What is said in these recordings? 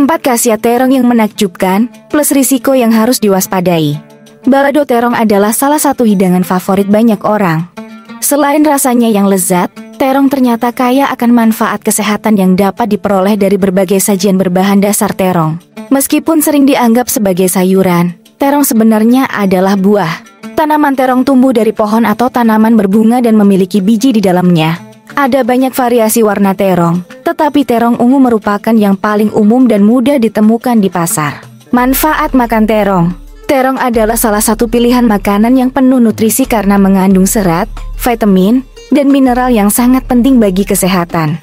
4 khasiat terong yang menakjubkan, plus risiko yang harus diwaspadai. Balado terong adalah salah satu hidangan favorit banyak orang. Selain rasanya yang lezat, terong ternyata kaya akan manfaat kesehatan yang dapat diperoleh dari berbagai sajian berbahan dasar terong. Meskipun sering dianggap sebagai sayuran, terong sebenarnya adalah buah. Tanaman terong tumbuh dari pohon atau tanaman berbunga dan memiliki biji di dalamnya. Ada banyak variasi warna terong, tetapi terong ungu merupakan yang paling umum dan mudah ditemukan di pasar. Manfaat makan terong. Terong adalah salah satu pilihan makanan yang penuh nutrisi karena mengandung serat, vitamin, dan mineral yang sangat penting bagi kesehatan.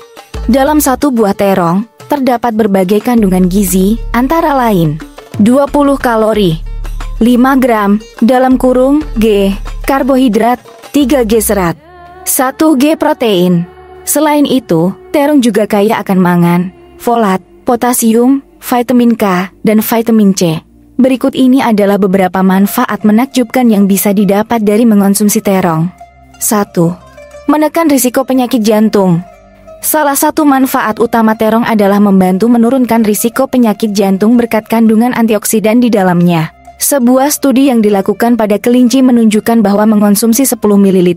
Dalam satu buah terong, terdapat berbagai kandungan gizi, antara lain 20 kalori, 5 gram, dalam kurung, G, karbohidrat, 3 G serat, 1 G protein. Selain itu, terong juga kaya akan mangan, folat, potasium, vitamin K, dan vitamin C. Berikut ini adalah beberapa manfaat menakjubkan yang bisa didapat dari mengonsumsi terong. 1. Menekan risiko penyakit jantung. Salah satu manfaat utama terong adalah membantu menurunkan risiko penyakit jantung berkat kandungan antioksidan di dalamnya. Sebuah studi yang dilakukan pada kelinci menunjukkan bahwa mengonsumsi 10 ml,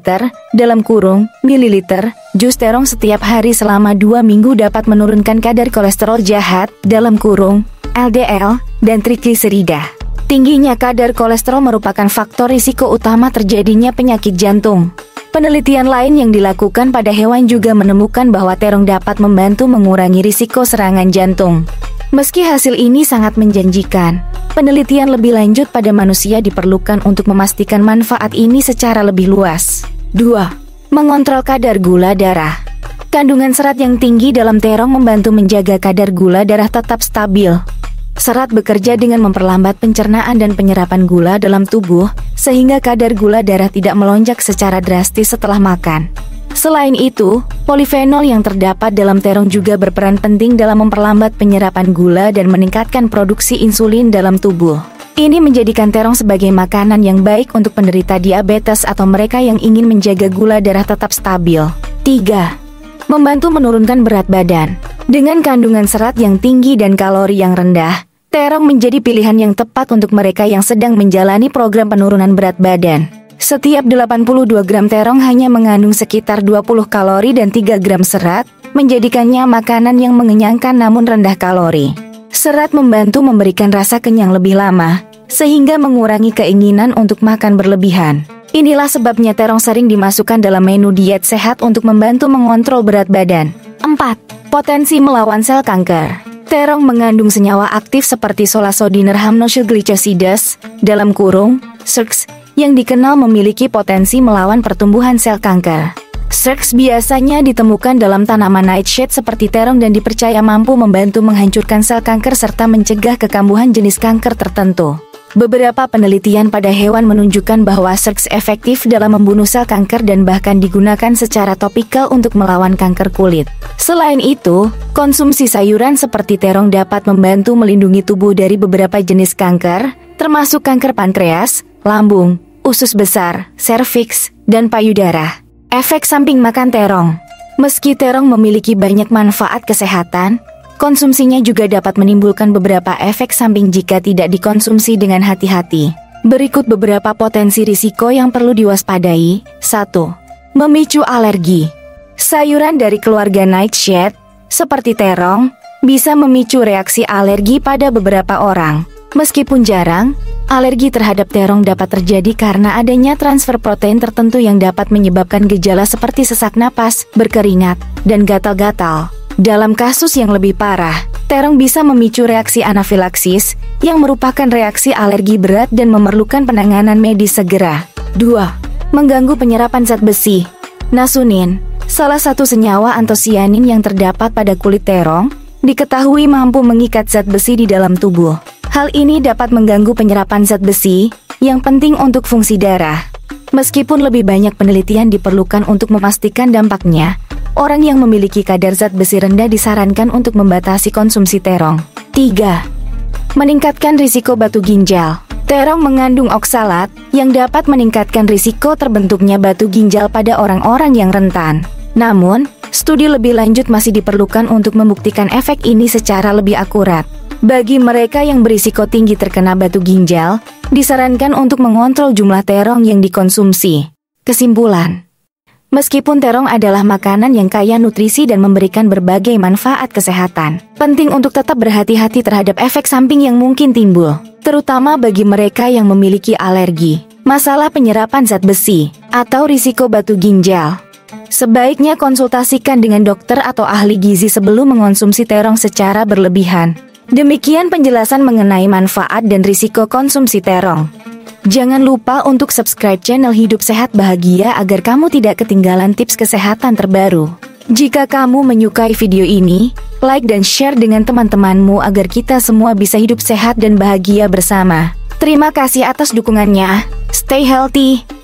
dalam kurung, mililiter, jus terong setiap hari selama 2 minggu dapat menurunkan kadar kolesterol jahat, dalam kurung, LDL, dan trigliserida. Tingginya kadar kolesterol merupakan faktor risiko utama terjadinya penyakit jantung. Penelitian lain yang dilakukan pada hewan juga menemukan bahwa terong dapat membantu mengurangi risiko serangan jantung. Meski hasil ini sangat menjanjikan, penelitian lebih lanjut pada manusia diperlukan untuk memastikan manfaat ini secara lebih luas. 2. Mengontrol kadar gula darah. Kandungan serat yang tinggi dalam terong membantu menjaga kadar gula darah tetap stabil. Serat bekerja dengan memperlambat pencernaan dan penyerapan gula dalam tubuh, sehingga kadar gula darah tidak melonjak secara drastis setelah makan. Selain itu, polifenol yang terdapat dalam terong juga berperan penting dalam memperlambat penyerapan gula dan meningkatkan produksi insulin dalam tubuh. Ini menjadikan terong sebagai makanan yang baik untuk penderita diabetes atau mereka yang ingin menjaga gula darah tetap stabil. 3. Membantu menurunkan berat badan. Dengan kandungan serat yang tinggi dan kalori yang rendah, terong menjadi pilihan yang tepat untuk mereka yang sedang menjalani program penurunan berat badan. Setiap 82 gram terong hanya mengandung sekitar 20 kalori dan 3 gram serat, menjadikannya makanan yang mengenyangkan namun rendah kalori. Serat membantu memberikan rasa kenyang lebih lama, sehingga mengurangi keinginan untuk makan berlebihan. Inilah sebabnya terong sering dimasukkan dalam menu diet sehat untuk membantu mengontrol berat badan. 4. Potensi melawan sel kanker. Terong mengandung senyawa aktif seperti solasodinerhamnosylglycosides, dalam kurung, SIRC, yang dikenal memiliki potensi melawan pertumbuhan sel kanker. SIRC biasanya ditemukan dalam tanaman nightshade seperti terong dan dipercaya mampu membantu menghancurkan sel kanker serta mencegah kekambuhan jenis kanker tertentu. Beberapa penelitian pada hewan menunjukkan bahwa SIRC efektif dalam membunuh sel kanker dan bahkan digunakan secara topikal untuk melawan kanker kulit. Selain itu, konsumsi sayuran seperti terong dapat membantu melindungi tubuh dari beberapa jenis kanker, termasuk kanker pankreas, lambung, usus besar, serviks, dan payudara. Efek samping makan terong. Meski terong memiliki banyak manfaat kesehatan, konsumsinya juga dapat menimbulkan beberapa efek samping jika tidak dikonsumsi dengan hati-hati. Berikut beberapa potensi risiko yang perlu diwaspadai. 1. Memicu alergi. Sayuran dari keluarga nightshade, seperti terong, bisa memicu reaksi alergi pada beberapa orang. Meskipun jarang, alergi terhadap terong dapat terjadi karena adanya transfer protein tertentu yang dapat menyebabkan gejala seperti sesak napas, berkeringat, dan gatal-gatal. Dalam kasus yang lebih parah, terong bisa memicu reaksi anafilaksis, yang merupakan reaksi alergi berat dan memerlukan penanganan medis segera. 2. Mengganggu penyerapan zat besi. Nasunin, salah satu senyawa antosianin yang terdapat pada kulit terong, diketahui mampu mengikat zat besi di dalam tubuh. Hal ini dapat mengganggu penyerapan zat besi, yang penting untuk fungsi darah. Meskipun lebih banyak penelitian diperlukan untuk memastikan dampaknya, orang yang memiliki kadar zat besi rendah disarankan untuk membatasi konsumsi terong. 3. Meningkatkan risiko batu ginjal. Terong mengandung oksalat, yang dapat meningkatkan risiko terbentuknya batu ginjal pada orang-orang yang rentan. Namun, studi lebih lanjut masih diperlukan untuk membuktikan efek ini secara lebih akurat. Bagi mereka yang berisiko tinggi terkena batu ginjal, disarankan untuk mengontrol jumlah terong yang dikonsumsi. Kesimpulan: meskipun terong adalah makanan yang kaya nutrisi dan memberikan berbagai manfaat kesehatan, penting untuk tetap berhati-hati terhadap efek samping yang mungkin timbul, terutama bagi mereka yang memiliki alergi, masalah penyerapan zat besi, atau risiko batu ginjal. Sebaiknya konsultasikan dengan dokter atau ahli gizi sebelum mengonsumsi terong secara berlebihan. Demikian penjelasan mengenai manfaat dan risiko konsumsi terong. Jangan lupa untuk subscribe channel Hidup Sehat Bahagia agar kamu tidak ketinggalan tips kesehatan terbaru. Jika kamu menyukai video ini, like dan share dengan teman-temanmu agar kita semua bisa hidup sehat dan bahagia bersama. Terima kasih atas dukungannya. Stay healthy.